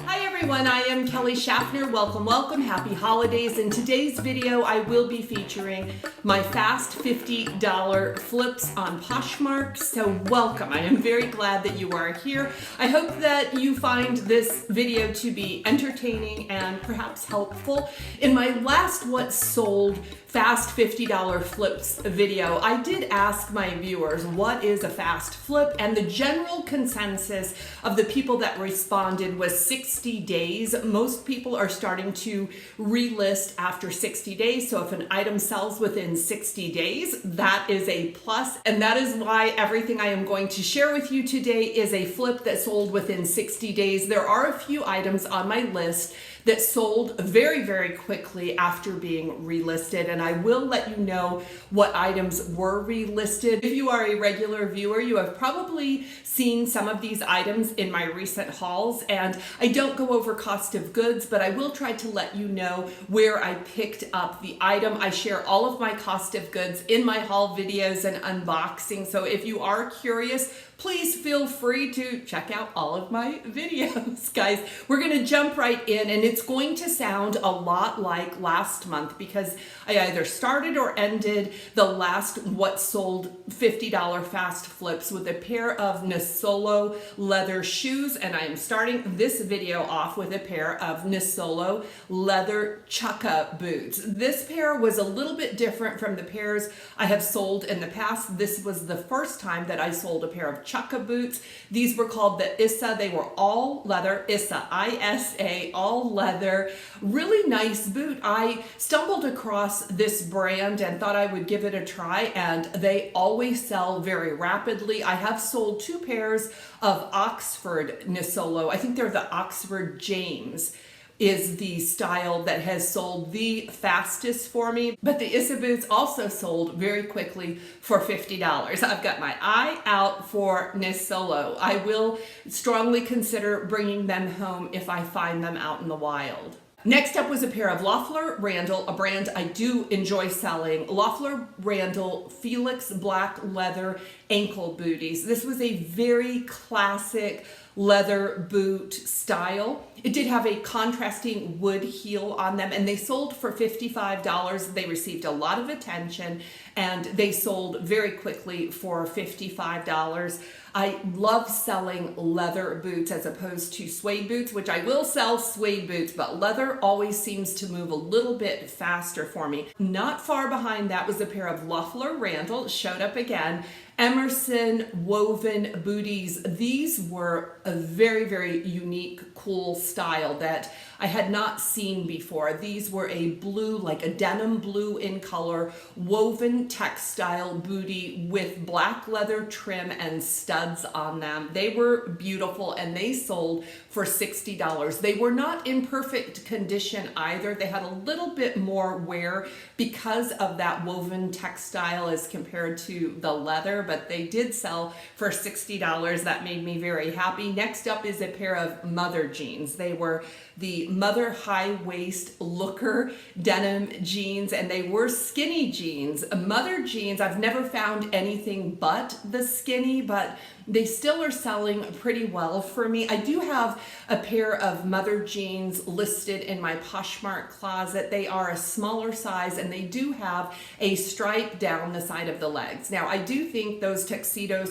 Hi everyone, I am Kelly Shaffner. Welcome, happy holidays. In today's video, I will be featuring my fast $50 flips on Poshmark. So welcome, I am very glad that you are here. I hope that you find this video to be entertaining and perhaps helpful. In my last What Sold fast $50 flips video, I did ask my viewers what is a fast flip, and the general consensus of the people that responded was 60 days. Most people are starting to relist after 60 days, so if an item sells within 60 days, that is a plus, and that is why everything I am going to share with you today is a flip that sold within 60 days. There are a few items on my list that sold very, very quickly after being relisted, and I will let you know what items were relisted. If you are a regular viewer, you have probably seen some of these items in my recent hauls, and I don't go over cost of goods, but I will try to let you know where I picked up the item. I share all of my cost of goods in my haul videos and unboxing, so if you are curious, please feel free to check out all of my videos. Guys, we're gonna jump right in, and it's going to sound a lot like last month because I either started or ended the last What Sold $50 fast flips with a pair of Nisolo leather shoes, and I am starting this video off with a pair of Nisolo leather chukka boots. This pair was a little bit different from the pairs I have sold in the past. This was the first time that I sold a pair of chukka boots. These were called the Issa. They were all leather, Issa, I-S-A, all leather. Really nice boot. I stumbled across this brand and thought I would give it a try, and they always sell very rapidly. I have sold two pairs of Oxford Nisolo. I think they're the Oxford James is the style that has sold the fastest for me. But the Issa boots also sold very quickly for $50. I've got my eye out for Nisolo. I will strongly consider bringing them home if I find them out in the wild. Next up was a pair of Loeffler Randall, a brand I do enjoy selling. Loeffler Randall Felix black leather ankle booties. This was a very classic leather boot style. It did have a contrasting wood heel on them, and they sold for $55. They received a lot of attention, and they sold very quickly for $55. I love selling leather boots as opposed to suede boots, which I will sell suede boots, but leather always seems to move a little bit faster for me. Not far behind that was a pair of Loeffler Randall, showed up again, Emerson woven booties. These were a very, very unique, cool style that I had not seen before. These were a blue, like a denim blue in color, woven textile booty with black leather trim and studs on them. They were beautiful, and they sold for $60. They were not in perfect condition either. They had a little bit more wear because of that woven textile as compared to the leather, but they did sell for $60. That made me very happy. Next up is a pair of Mother jeans. They were the Mother high waist looker denim jeans, and they were skinny jeans. Mother jeans, I've never found anything but the skinny, but they still are selling pretty well for me. I do have a pair of Mother jeans listed in my Poshmark closet. They are a smaller size, and they do have a stripe down the side of the legs. Now, I do think those tuxedo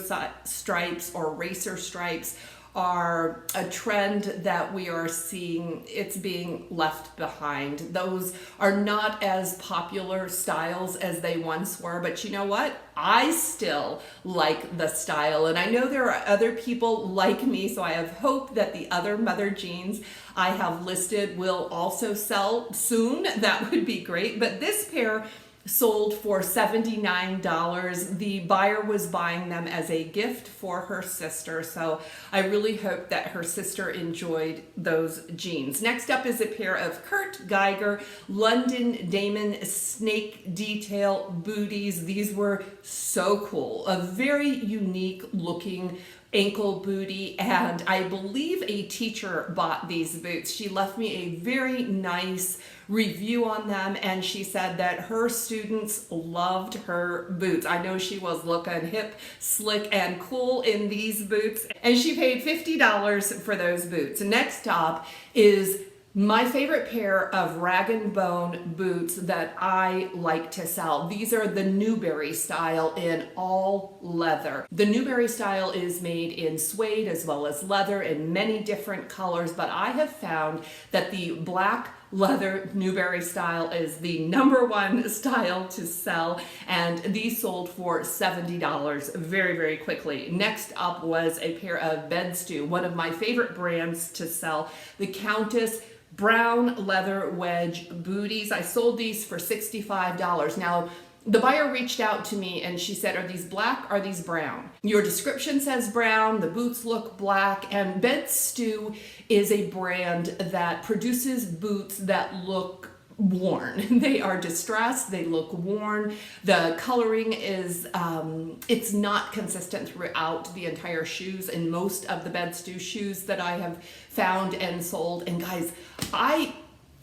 stripes or racer stripes are a trend that we are seeing. It's being left behind. Those are not as popular styles as they once were, but you know what? I still like the style, and I know there are other people like me, so I have hope that the other Mother jeans I have listed will also sell soon. That would be great. But this pair sold for $79. The buyer was buying them as a gift for her sister, so I really hope that her sister enjoyed those jeans. Next up is a pair of Kurt Geiger London Damon snake detail booties. These were so cool. A very unique looking ankle booty, and I believe a teacher bought these boots. She left me a very nice review on them, and she said that her students loved her boots. I know she was looking hip, slick, and cool in these boots, and she paid $50 for those boots. Next up is my favorite pair of rag and bone boots that I like to sell. These are the Newberry style in all leather. The Newberry style is made in suede as well as leather in many different colors, but I have found that the black leather Newberry style is the #1 style to sell, and these sold for $70 very, very quickly. Next up was a pair of Bed Stew, one of my favorite brands to sell, the Countess brown leather wedge booties. I sold these for $65. Now, the buyer reached out to me and she said, are these black, are these brown? Your description says brown, the boots look black, and Bed Stew is a brand that produces boots that look worn. They are distressed, they look worn. The coloring is, it's not consistent throughout the entire shoes, and most of the Bed Stew shoes that I have found and sold. And guys, I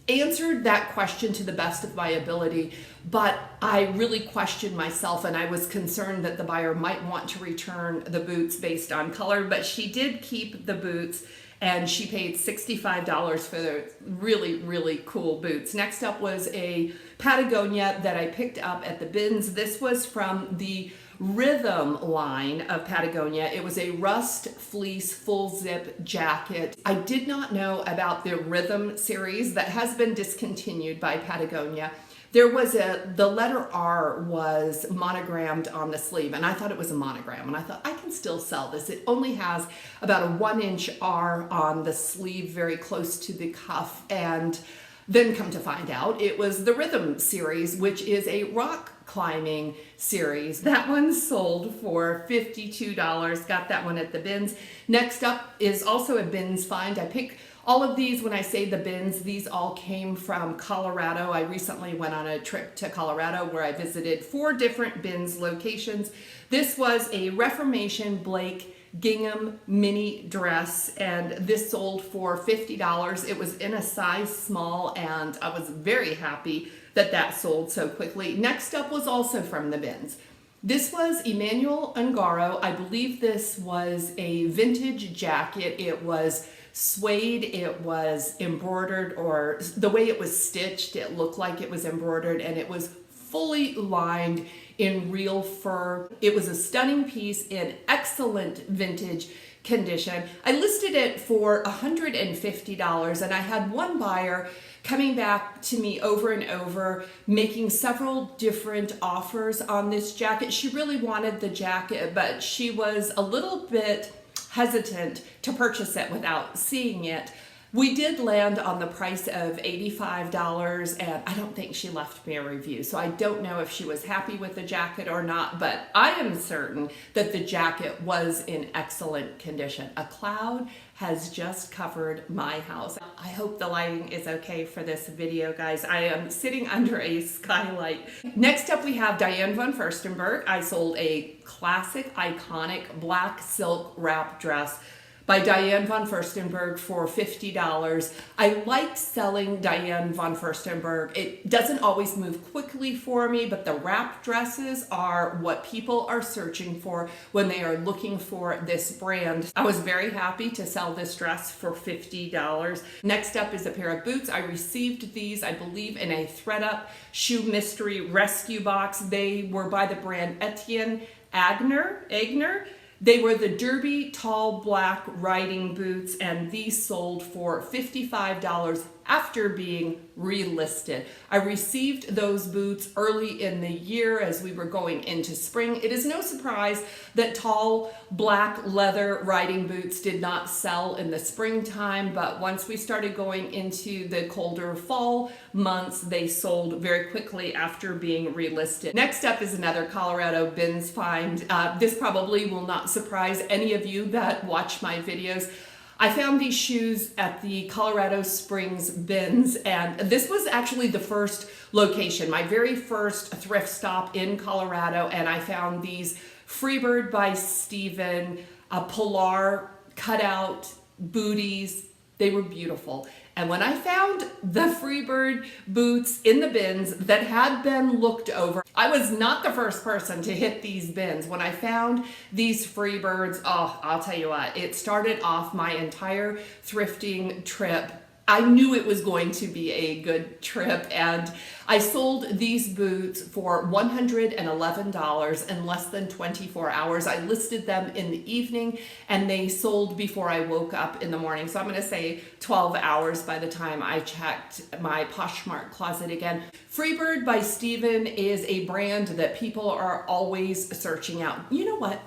answered that question to the best of my ability, but I really questioned myself, and I was concerned that the buyer might want to return the boots based on color, but she did keep the boots, and she paid $65 for the really, really cool boots. Next up was a Patagonia that I picked up at the bins. This was from the Rhythm line of Patagonia. It was a rust fleece full zip jacket. I did not know about the Rhythm series that has been discontinued by Patagonia. There was the letter R was monogrammed on the sleeve, and I thought it was a monogram, and I thought I can still sell this. It only has about a 1-inch R on the sleeve very close to the cuff, and then come to find out it was the Rhythm series, which is a rock climbing series. That one sold for $52. Got that one at the bins. Next up is also a bins find. I pick all of these, when I say the bins, these all came from Colorado. I recently went on a trip to Colorado where I visited 4 different bins locations. This was a Reformation Blake gingham mini dress, and this sold for $50. It was in a size small, and I was very happy that that sold so quickly. Next up was also from the bins. This was Emmanuel Ungaro. I believe this was a vintage jacket. It was suede, it was embroidered, or the way it was stitched, it looked like it was embroidered, and it was fully lined in real fur. It was a stunning piece in excellent vintage condition. I listed it for $150, and I had one buyer coming back to me over and over, making several different offers on this jacket. She really wanted the jacket, but she was a little bit hesitant to purchase it without seeing it. We did land on the price of $85, and I don't think she left me a review, so I don't know if she was happy with the jacket or not, but I am certain that the jacket was in excellent condition. A cloud has just covered my house. I hope the lighting is okay for this video, guys. I am sitting under a skylight. Next up, we have Diane von Furstenberg. I sold a classic, iconic black silk wrap dress by Diane von Furstenberg for $50. I like selling Diane von Furstenberg. It doesn't always move quickly for me, but the wrap dresses are what people are searching for when they are looking for this brand. I was very happy to sell this dress for $50. Next up is a pair of boots. I received these, I believe, in a thread-up shoe mystery rescue box. They were by the brand Etienne Agner. They were the Derby tall black riding boots, and these sold for $55 after being relisted. I received those boots early in the year as we were going into spring. It is no surprise that tall black leather riding boots did not sell in the springtime, but once we started going into the colder fall months, they sold very quickly after being relisted. Next up is another Colorado bins find. This probably will not surprise any of you that watch my videos. I found these shoes at the Colorado Springs bins, and this was actually the first location, my very first thrift stop in Colorado, and I found these Freebird by Steven polar cutout booties. They were beautiful. And when I found the Freebird boots in the bins that had been looked over, I was not the first person to hit these bins. When I found these Freebirds, oh, I'll tell you what, it started off my entire thrifting trip. I knew it was going to be a good trip, and I sold these boots for $111 in less than 24 hours. I listed them in the evening and they sold before I woke up in the morning. So I'm going to say 12 hours by the time I checked my Poshmark closet again. Freebird by Steven is a brand that people are always searching out. You know what?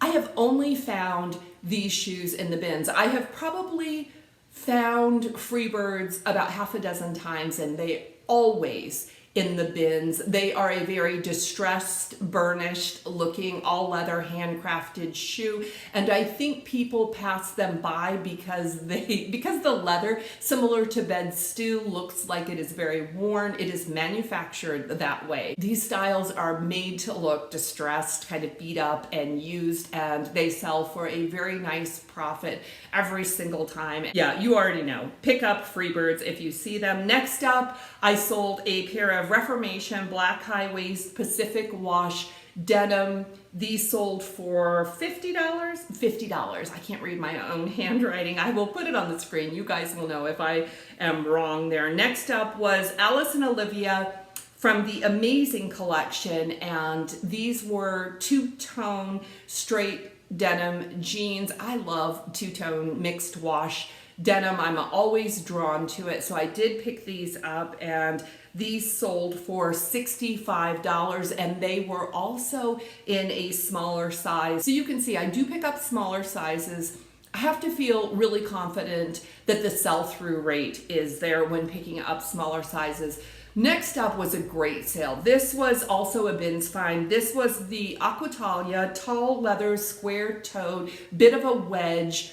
I have only found these shoes in the bins. I have probably found Freebirds about half a dozen times, and they always in the bins. They are a very distressed, burnished looking, all leather, handcrafted shoe. And I think people pass them by because the leather, similar to bed stew, looks like it is very worn. It is manufactured that way. These styles are made to look distressed, kind of beat up and used, and they sell for a very nice profit every single time. Yeah, you already know. Pick up Freebirds if you see them. Next up, I sold a pair of Reformation black high waist Pacific wash denim. These sold for $50. $50. I can't read my own handwriting. I will put it on the screen. You guys will know if I am wrong there. Next up was Alice and Olivia from the Amazing collection, and these were two-tone straight denim jeans. I love two-tone mixed wash denim. I'm always drawn to it, so I did pick these up, and these sold for $65, and they were also in a smaller size. So you can see I do pick up smaller sizes. I have to feel really confident that the sell-through rate is there when picking up smaller sizes. Next up was a great sale. This was also a bins find. This was the Aquitalia tall leather square-toed, bit of a wedge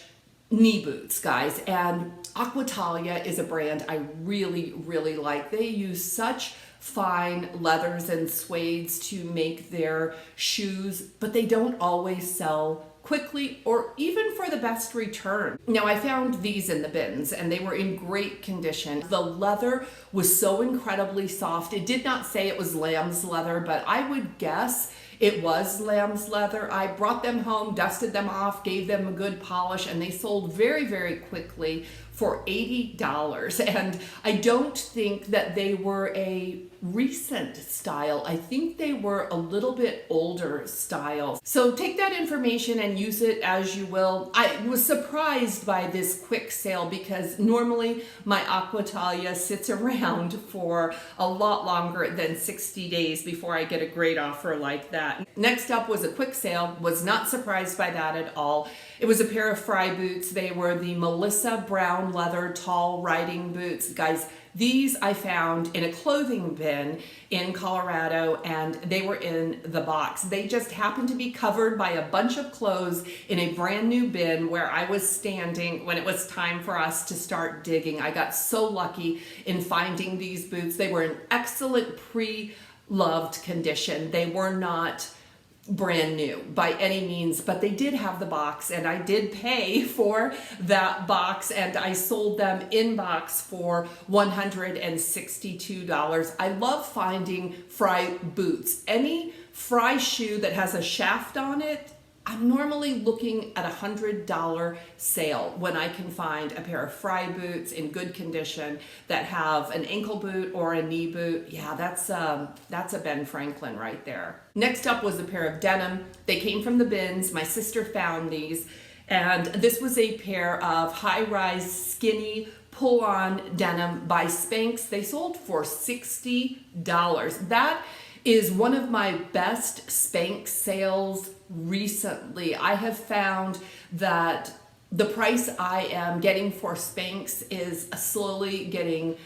knee boots, guys. And Aquitalia is a brand I really, really like. They use such fine leathers and suedes to make their shoes, but they don't always sell quickly or even for the best return. Now, I found these in the bins and they were in great condition. The leather was so incredibly soft. It did not say it was lamb's leather, but I would guess it was lamb's leather. I brought them home, dusted them off, gave them a good polish, and they sold very, very quickly for $80. And I don't think that they were a recent style. I think they were a little bit older style. So take that information and use it as you will. I was surprised by this quick sale because normally my Aquitalia sits around for a lot longer than 60 days before I get a great offer like that. Next up was a quick sale. Was not surprised by that at all. It was a pair of Frye boots. They were the Melissa brown leather tall riding boots. Guys, these I found in a clothing bin in Colorado, and they were in the box. They just happened to be covered by a bunch of clothes in a brand new bin where I was standing when it was time for us to start digging. I got so lucky in finding these boots. They were in excellent pre-loved condition. They were not brand new by any means, but they did have the box, and I did pay for that box, and I sold them in box for $162. I love finding Frye boots. Any Frye shoe that has a shaft on it, I'm normally looking at $100 sale when I can find a pair of Frye boots in good condition that have an ankle boot or a knee boot. Yeah, that's a Ben Franklin right there. Next up was a pair of denim. They came from the bins. My sister found these, and this was a pair of high-rise skinny pull-on denim by Spanx. They sold for $60. That is one of my best Spanx sales recently. I have found that the price I am getting for Spanx is slowly getting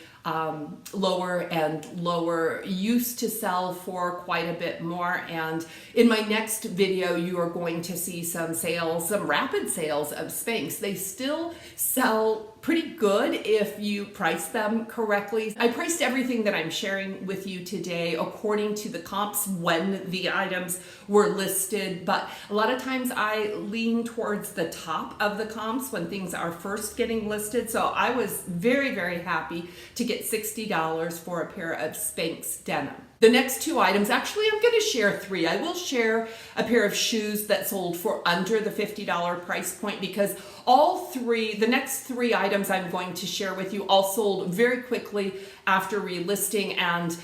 lower and lower. Used to sell for quite a bit more, and in my next video you are going to see some sales, some rapid sales of Spanx. They still sell pretty good if you price them correctly. I priced everything that I'm sharing with you today according to the comps when the items were listed, but a lot of times I lean towards the top of the comps when things are first getting listed. So I was very, very happy to get $60 for a pair of Spanx denim. The next two items, actually I'm going to share three. I will share a pair of shoes that sold for under the $50 price point because the next three items I'm going to share with you all sold very quickly after relisting, and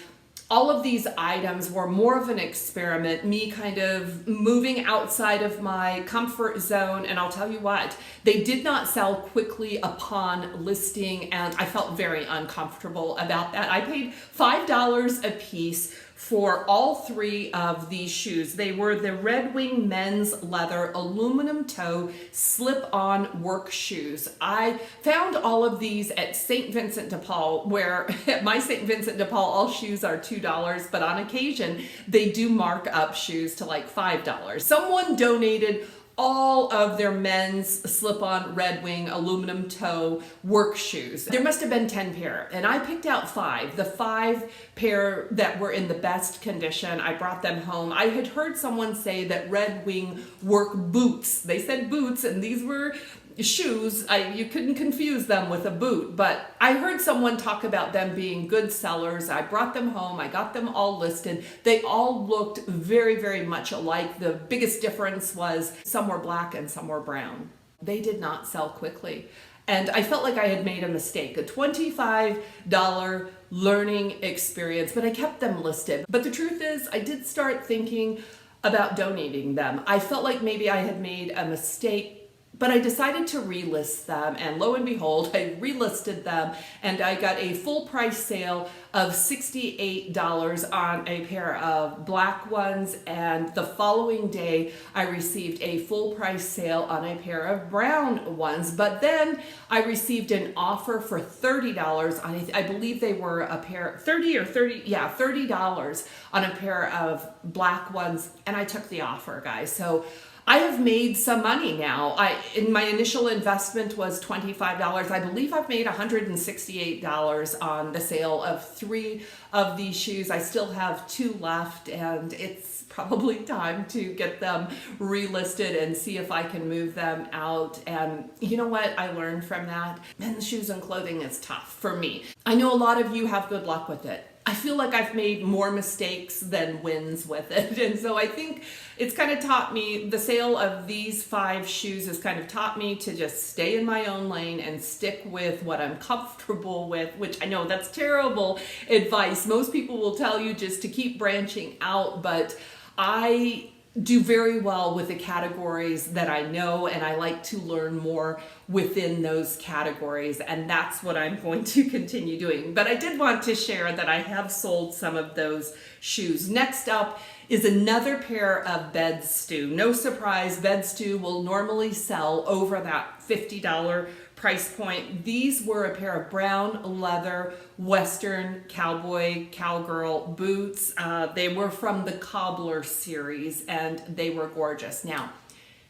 all of these items were more of an experiment, me kind of moving outside of my comfort zone. And I'll tell you what, they did not sell quickly upon listing, and I felt very uncomfortable about that. I paid $5 a piece for all three of these shoes. They were the Red Wing men's leather aluminum toe slip-on work shoes. I found all of these at St. Vincent de Paul, where at my St. Vincent de Paul, all shoes are $2, but on occasion, they do mark up shoes to like $5. Someone donated all of their men's slip-on Red Wing aluminum toe work shoes. There must have been 10 pair, and I picked out 5. The 5 pair that were in the best condition, I brought them home. I had heard someone say that Red Wing work boots. They said boots, and these were shoes. You couldn't confuse them with a boot, but I heard someone talk about them being good sellers. I brought them home. I got them all listed. They all looked very, very much alike. The biggest difference was some were black and some were brown. They did not sell quickly. And I felt like I had made a mistake, a $25 learning experience, but I kept them listed. But the truth is, I did start thinking about donating them. I felt like maybe I had made a mistake, but I decided to relist them, and lo and behold, I relisted them, and I got a full price sale of $68 on a pair of black ones, and the following day I received a full price sale on a pair of brown ones. But then I received an offer for $30 on I believe they were a pair, $30 on a pair of black ones, and I took the offer, guys. So I have made some money now. In my initial investment was $25. I believe I've made $168 on the sale of 3 of these shoes. I still have 2 left, and it's probably time to get them relisted and see if I can move them out. And you know what I learned from that? Men's shoes and clothing is tough for me. I know a lot of you have good luck with it. I feel like I've made more mistakes than wins with it. And so I think it's kind of taught me, the sale of these 5 shoes has kind of taught me to just stay in my own lane and stick with what I'm comfortable with, which I know that's terrible advice. Most people will tell you just to keep branching out, but I do very well with the categories that I know, and I like to learn more within those categories, and that's what I'm going to continue doing. But I did want to share that I have sold some of those shoes. Next up is another pair of bed stew. No surprise, bed stew will normally sell over that $50 price point. These were a pair of brown leather Western cowboy cowgirl boots. They were from the Cobbler series, and they were gorgeous. Now,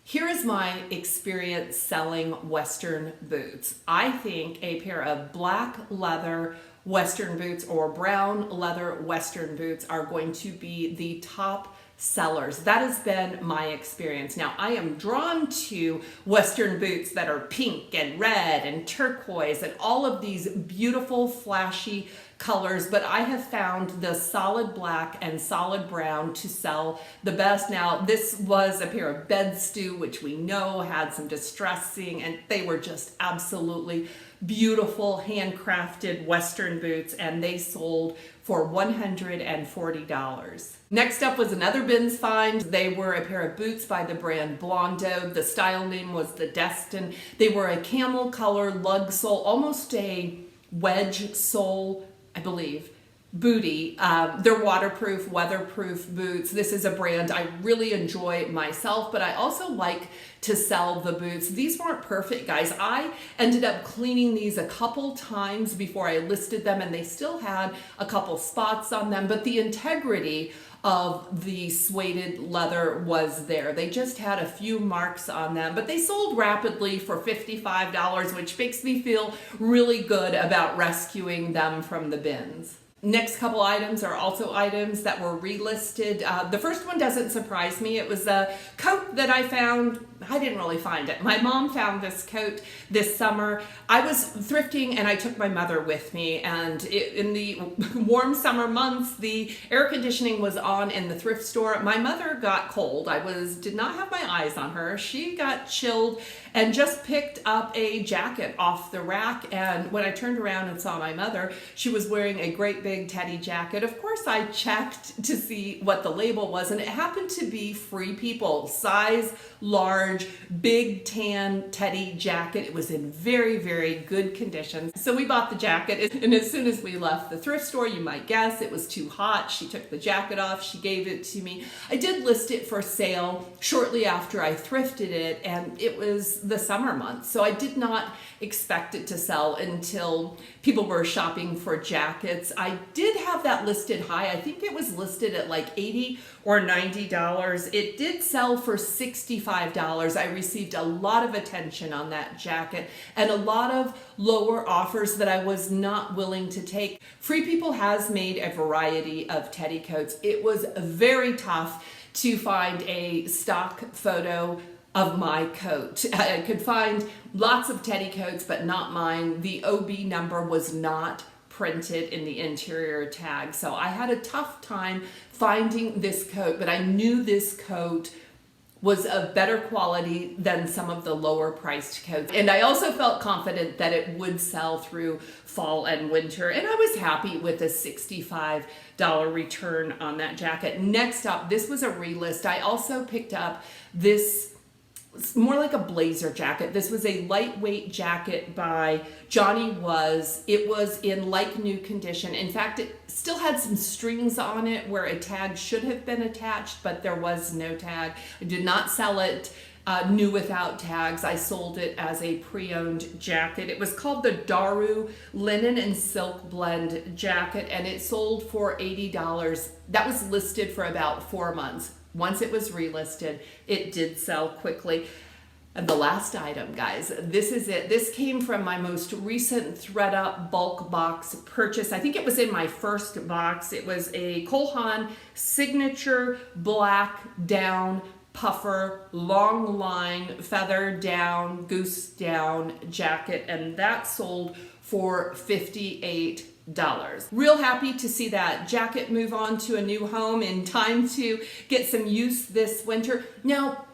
here is my experience selling Western boots. I think a pair of black leather Western boots or brown leather Western boots are going to be the top sellers. That has been my experience. Now, I am drawn to Western boots that are pink and red and turquoise and all of these beautiful flashy colors, but I have found the solid black and solid brown to sell the best. Now, this was a pair of bed stew, which we know had some distressing, and they were just absolutely beautiful handcrafted Western boots, and they sold for $140. Next up was another bins find. They were a pair of boots by the brand Blondo. The style name was the Destin. They were a camel color lug sole, almost a wedge sole, I believe. booty. They're waterproof, weatherproof boots. This is a brand I really enjoy myself, but I also like to sell the boots. These weren't perfect, guys. I ended up cleaning these a couple times before I listed them, and they still had a couple spots on them, but the integrity of the suede leather was there. They just had a few marks on them, but they sold rapidly for $55, which makes me feel really good about rescuing them from the bins. Next couple items are also items that were relisted. The first one doesn't surprise me. It was a coat that I found. I didn't really find it. My mom found this coat this summer. I was thrifting and I took my mother with me, and in the warm summer months, the air conditioning was on in the thrift store. My mother got cold. Did not have my eyes on her. She got chilled and just picked up a jacket off the rack, and when I turned around and saw my mother, she was wearing a great big teddy jacket. Of course, I checked to see what the label was, and it happened to be Free People, size large, big tan teddy jacket. It was in very, very good condition. So we bought the jacket, and as soon as we left the thrift store, you might guess it was too hot. She took the jacket off, she gave it to me. I did list it for sale shortly after I thrifted it, and it was the summer months, so I did not expect it to sell until people were shopping for jackets. I did have that listed high. I think it was listed at like $80 or $90. It did sell for $65. I received a lot of attention on that jacket and a lot of lower offers that I was not willing to take. Free People has made a variety of teddy coats. It was very tough to find a stock photo of my coat. I could find lots of teddy coats, but not mine. The OB number was not printed in the interior tag, so I had a tough time finding this coat, but I knew this coat was of better quality than some of the lower priced coats. And I also felt confident that it would sell through fall and winter. And I was happy with a $65 return on that jacket. Next up, this was a relist. I also picked up this, it's more like a blazer jacket. This was a lightweight jacket by Johnny Was. It was in like new condition. In fact, it still had some strings on it where a tag should have been attached, but there was no tag. I did not sell it new without tags. I sold it as a pre-owned jacket. It was called the Daru Linen and Silk Blend Jacket, and it sold for $80. That was listed for about 4 months. Once it was relisted, it did sell quickly. And the last item, guys, this is it. This came from my most recent thredUP bulk box purchase. I think it was in my first box. It was a Cole Haan signature black down puffer, long line, feather down, goose down jacket, and that sold for $58. Real happy to see that jacket move on to a new home in time to get some use this winter. Now,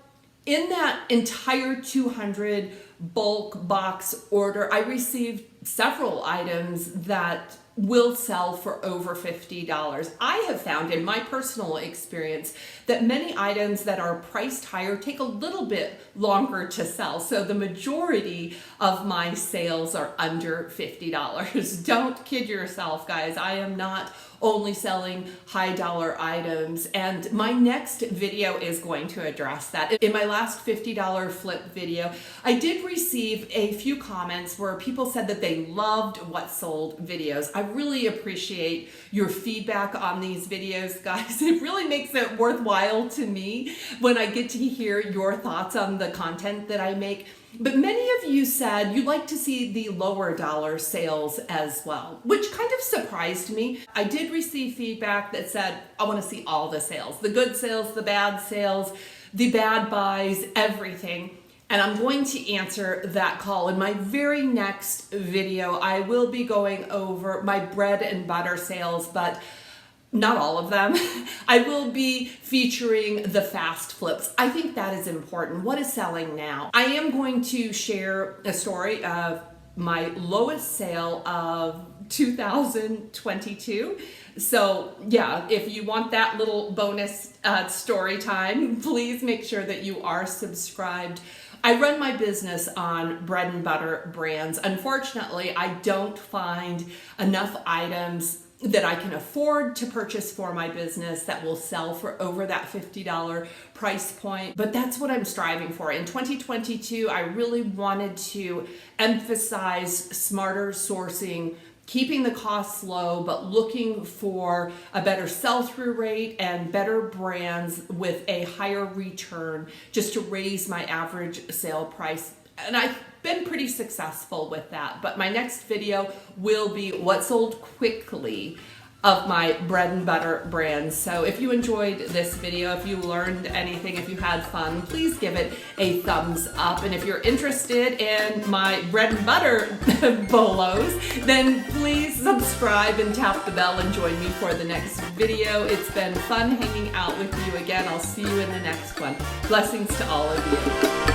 in that entire 200 bulk box order, I received several items that will sell for over $50. I have found in my personal experience that many items that are priced higher take a little bit longer to sell. So the majority of my sales are under $50. Don't kid yourself, guys. I am not only selling high dollar items, and my next video is going to address that. In my last $50 flip video, I did receive a few comments where people said that they loved what sold videos. I really appreciate your feedback on these videos, guys. It really makes it worthwhile to me when I get to hear your thoughts on the content that I make. But many of you said you'd like to see the lower dollar sales as well, which kind of surprised me. I did receive feedback that said, I want to see all the sales, the good sales, the bad sales, the bad buys, everything. And I'm going to answer that call. In my very next video, I will be going over my bread and butter sales, but not all of them. I will be featuring the fast flips. I think that is important. What is selling now? I am going to share a story of my lowest sale of 2022. So yeah, if you want that little bonus story time, please make sure that you are subscribed. I run my business on bread and butter brands. Unfortunately, I don't find enough items that I can afford to purchase for my business that will sell for over that $50 price point. But that's what I'm striving for. In 2022, I really wanted to emphasize smarter sourcing, keeping the costs low, but looking for a better sell-through rate and better brands with a higher return, just to raise my average sale price. And I've been pretty successful with that. But my next video will be what sold quickly of my bread and butter brands. So if you enjoyed this video, if you learned anything, if you had fun, please give it a thumbs up. And if you're interested in my bread and butter bolos, then please subscribe and tap the bell and join me for the next video. It's been fun hanging out with you again. I'll see you in the next one. Blessings to all of you.